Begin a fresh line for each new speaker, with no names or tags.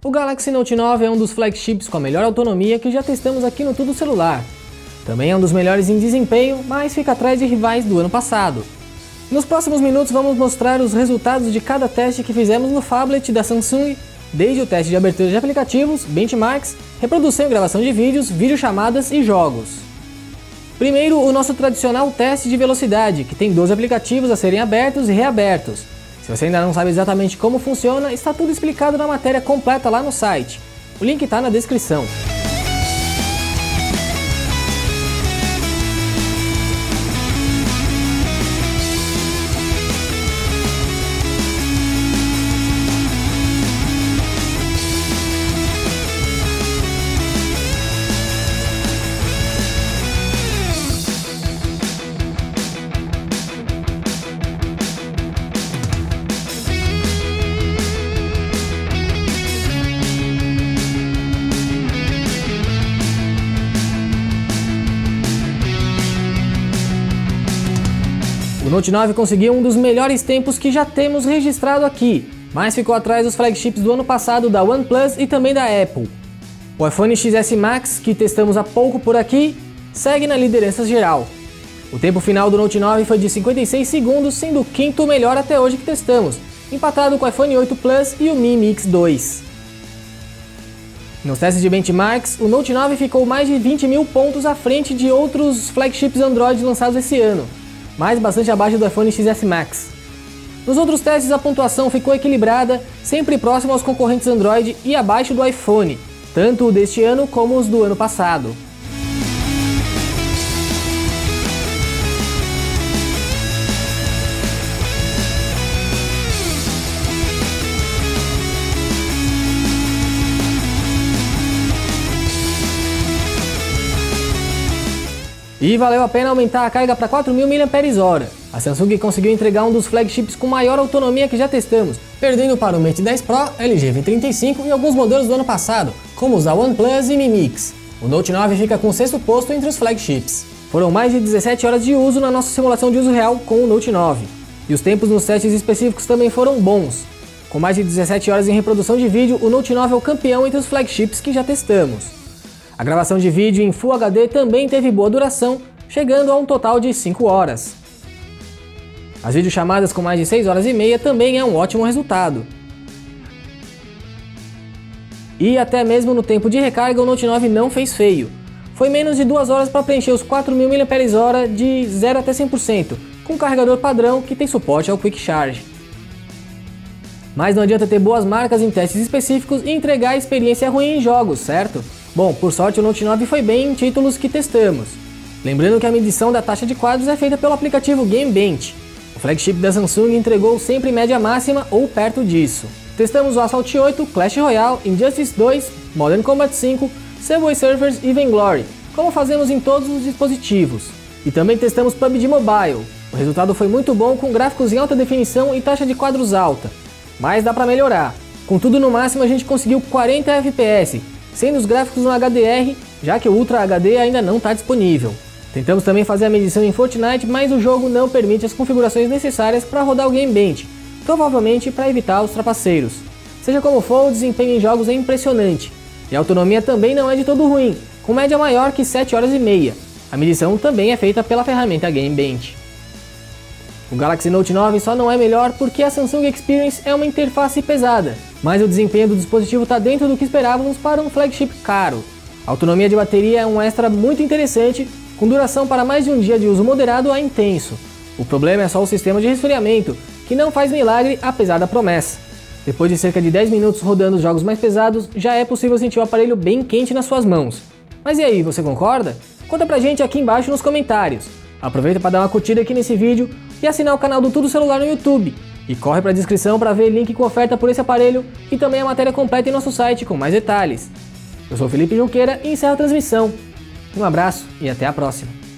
O Galaxy Note 9 é um dos flagships com a melhor autonomia que já testamos aqui no Tudo Celular. Também é um dos melhores em desempenho, mas fica atrás de rivais do ano passado. Nos próximos minutos vamos mostrar os resultados de cada teste que fizemos no phablet da Samsung, desde o teste de abertura de aplicativos, benchmarks, reprodução e gravação de vídeos, videochamadas e jogos. Primeiro, o nosso tradicional teste de velocidade, que tem 12 aplicativos a serem abertos e reabertos. Se você ainda não sabe exatamente como funciona, está tudo explicado na matéria completa lá no site. O link está na descrição. O Note 9 conseguiu um dos melhores tempos que já temos registrado aqui, mas ficou atrás dos flagships do ano passado da OnePlus e também da Apple. O iPhone XS Max, que testamos há pouco por aqui, segue na liderança geral. O tempo final do Note 9 foi de 56 segundos, sendo o quinto melhor até hoje que testamos, empatado com o iPhone 8 Plus e o Mi Mix 2. Nos testes de benchmarks, o Note 9 ficou mais de 20 mil pontos à frente de outros flagships Android lançados esse ano, mas bastante abaixo do iPhone XS Max. Nos outros testes a pontuação ficou equilibrada, sempre próximo aos concorrentes Android e abaixo do iPhone, tanto o deste ano como os do ano passado. E valeu a pena aumentar a carga para 4.000 mAh. A Samsung conseguiu entregar um dos flagships com maior autonomia que já testamos, perdendo para o Mate 10 Pro, LG V35 e alguns modelos do ano passado, como os da OnePlus e Mi Mix. O Note 9 fica com o sexto posto entre os flagships. Foram mais de 17 horas de uso na nossa simulação de uso real com o Note 9. E os tempos nos testes específicos também foram bons. Com mais de 17 horas em reprodução de vídeo, o Note 9 é o campeão entre os flagships que já testamos. A gravação de vídeo em Full HD também teve boa duração, chegando a um total de 5 horas. As videochamadas com mais de 6 horas e meia também é um ótimo resultado. E até mesmo no tempo de recarga o Note 9 não fez feio. Foi menos de 2 horas para preencher os 4.000 mAh de 0 até 100%, com carregador padrão que tem suporte ao Quick Charge. Mas não adianta ter boas marcas em testes específicos e entregar a experiência ruim em jogos, certo? Bom, por sorte o Note 9 foi bem em títulos que testamos. Lembrando que a medição da taxa de quadros é feita pelo aplicativo Geekbench. O flagship da Samsung entregou sempre média máxima ou perto disso. Testamos o Asphalt 8, Clash Royale, Injustice 2, Modern Combat 5, Subway Surfers e Vainglory, como fazemos em todos os dispositivos. E também testamos PUBG Mobile. O resultado foi muito bom com gráficos em alta definição e taxa de quadros alta. Mas dá pra melhorar. Com tudo no máximo a gente conseguiu 40 FPS, sendo os gráficos no HDR, já que o Ultra HD ainda não está disponível. Tentamos também fazer a medição em Fortnite, mas o jogo não permite as configurações necessárias para rodar o Geekbench, provavelmente para evitar os trapaceiros. Seja como for, o desempenho em jogos é impressionante, e a autonomia também não é de todo ruim, com média maior que 7 horas e meia. A medição também é feita pela ferramenta Geekbench. O Galaxy Note 9 só não é melhor porque a Samsung Experience é uma interface pesada, mas o desempenho do dispositivo está dentro do que esperávamos para um flagship caro. A autonomia de bateria é um extra muito interessante, com duração para mais de um dia de uso moderado a intenso. O problema é só o sistema de resfriamento, que não faz milagre apesar da promessa. Depois de cerca de 10 minutos rodando os jogos mais pesados, já é possível sentir o aparelho bem quente nas suas mãos. Mas e aí, você concorda? Conta pra gente aqui embaixo nos comentários. Aproveita para dar uma curtida aqui nesse vídeo e assinar o canal do Tudo Celular no YouTube. E corre para a descrição para ver link com oferta por esse aparelho e também a matéria completa em nosso site com mais detalhes. Eu sou o Felipe Junqueira e encerro a transmissão. Um abraço e até a próxima.